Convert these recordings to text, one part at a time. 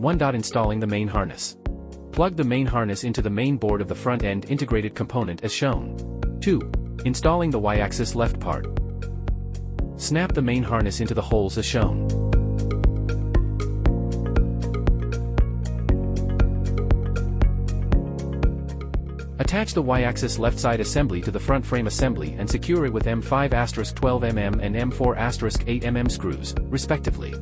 1. Installing the main harness. Plug the main harness into the main board of the front-end integrated component as shown. 2. Installing the Y-axis left part. Snap the main harness into the holes as shown. Attach the Y-axis left side assembly to the front frame assembly and secure it with M5*12mm and M4*8mm screws, respectively.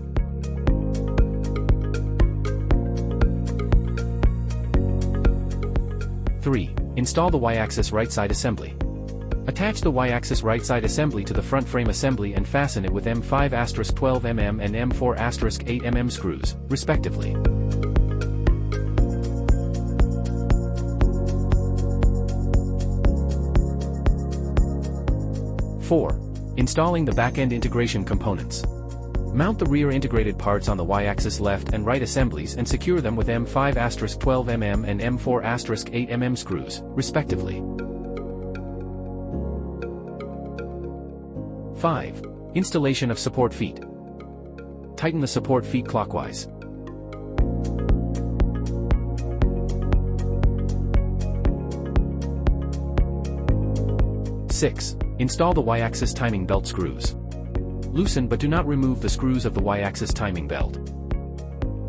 Three. Install the Y-axis right side assembly. Attach the Y-axis right side assembly to the front frame assembly and fasten it with M5*12mm and M4*8mm screws, respectively. 4. Installing the back-end integration components. Mount the rear integrated parts on the Y-axis left and right assemblies and secure them with M5*12mm and M4*8mm screws, respectively. 5. Installation of support feet. Tighten the support feet clockwise. 6. Install the Y-axis timing belt screws. Loosen but do not remove the screws of the Y-axis timing belt.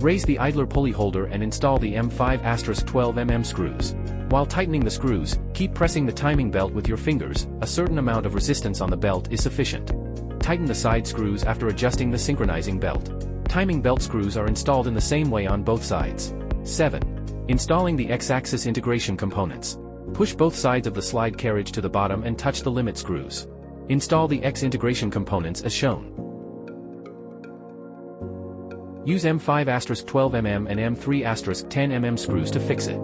Raise the idler pulley holder and install the M5*12mm screws. While tightening the screws, keep pressing the timing belt with your fingers. A certain amount of resistance on the belt is sufficient. Tighten the side screws after adjusting the synchronizing belt. Timing belt screws are installed in the same way on both sides. 7. Installing the X-axis integration components. Push both sides of the slide carriage to the bottom and touch the limit screws. Install the X integration components as shown. Use M5*12mm and M3*10mm screws to fix it.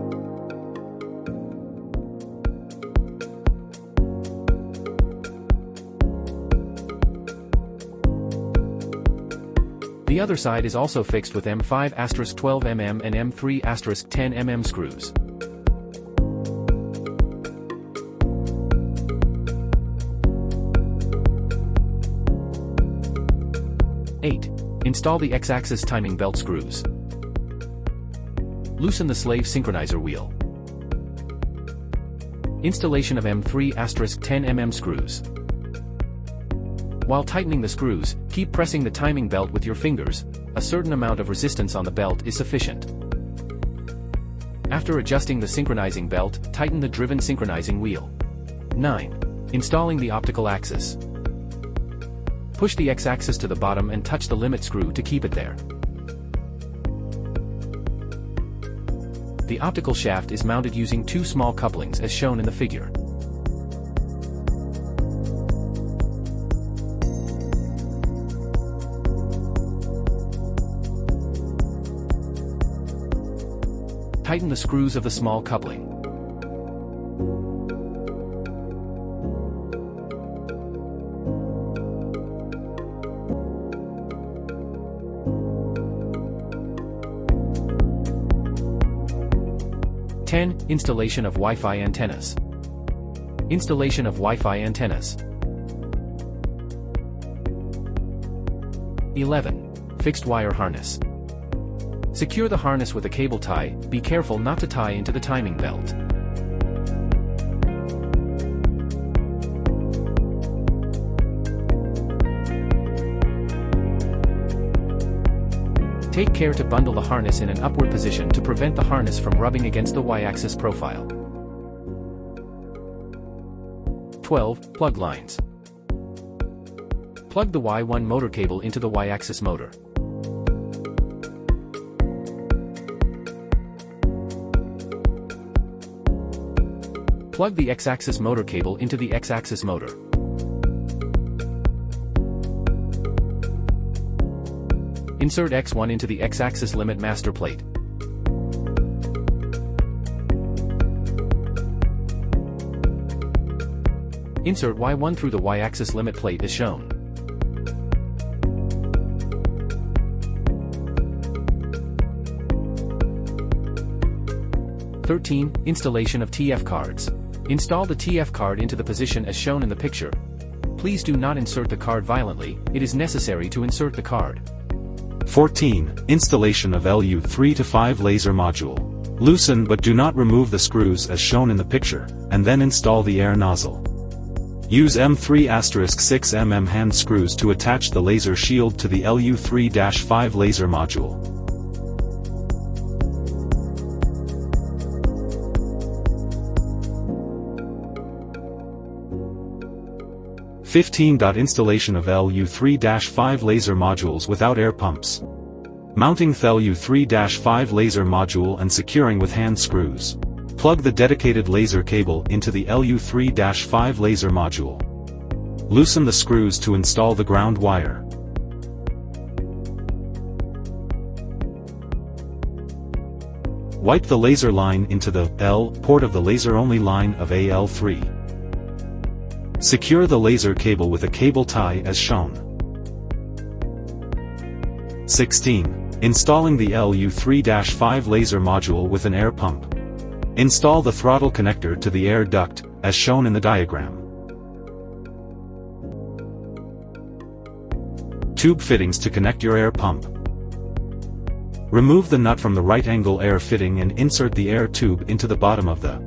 The other side is also fixed with M5*12mm and M3*10mm screws. 8. Install the X-axis timing belt screws. Loosen the slave synchronizer wheel. Installation of M3*10mm screws. While tightening the screws, keep pressing the timing belt with your fingers. A certain amount of resistance on the belt is sufficient. After adjusting the synchronizing belt, tighten the driven synchronizing wheel. 9. Installing the optical axis. Push the X-axis to the bottom and touch the limit screw to keep it there. The optical shaft is mounted using two small couplings as shown in the figure. Tighten the screws of the small coupling. Installation of Wi-Fi antennas. Installation of Wi-Fi antennas. 11. Fixed wire harness. Secure the harness with a cable tie. Be careful not to tie into the timing belt. Take care to bundle the harness in an upward position to prevent the harness from rubbing against the Y-axis profile. 12. Plug lines. Plug the Y1 motor cable into the Y-axis motor. Plug the X-axis motor cable into the X-axis motor. Insert X1 into the X-axis limit master plate. Insert Y1 through the Y-axis limit plate as shown. Installation of TF cards. Install the TF card into the position as shown in the picture. Please do not insert the card violently, it is necessary to insert the card. 14. Installation of LU3-5 laser module. Loosen but do not remove the screws as shown in the picture, and then install the air nozzle. Use M3*6 mm hand screws to attach the laser shield to the LU3-5 laser module. 15. Installation of LU3-5 laser modules without air pumps. Mounting the LU3-5 laser module and securing with hand screws. Plug the dedicated laser cable into the LU3-5 laser module. Loosen the screws to install the ground wire. Wipe the laser line into the L port of the laser-only line of AL3. Secure the laser cable with a cable tie as shown. 16. Installing the LU3-5 laser module with an air pump. Install the throttle connector to the air duct, as shown in the diagram. Tube fittings to connect your air pump. Remove the nut from the right-angle air fitting and insert the air tube into the bottom of the.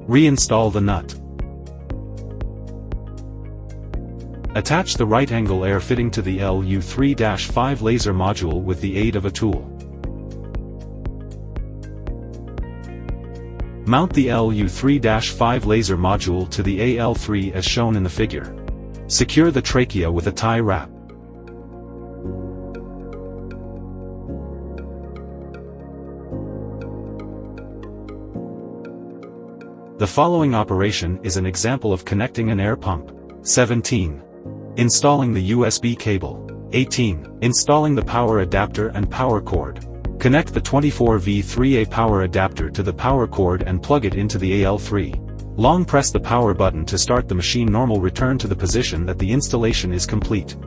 Reinstall the nut. Attach the right-angle air fitting to the LU3-5 laser module with the aid of a tool. Mount the LU3-5 laser module to the AL3 as shown in the figure. Secure the trachea with a tie wrap. The following operation is an example of connecting an air pump. 17. Installing the USB cable. 18. Installing the power adapter and power cord. Connect the 24V3A power adapter to the power cord and plug it into the AL3. Long press the power button to start the machine. Return to the position that the installation is complete.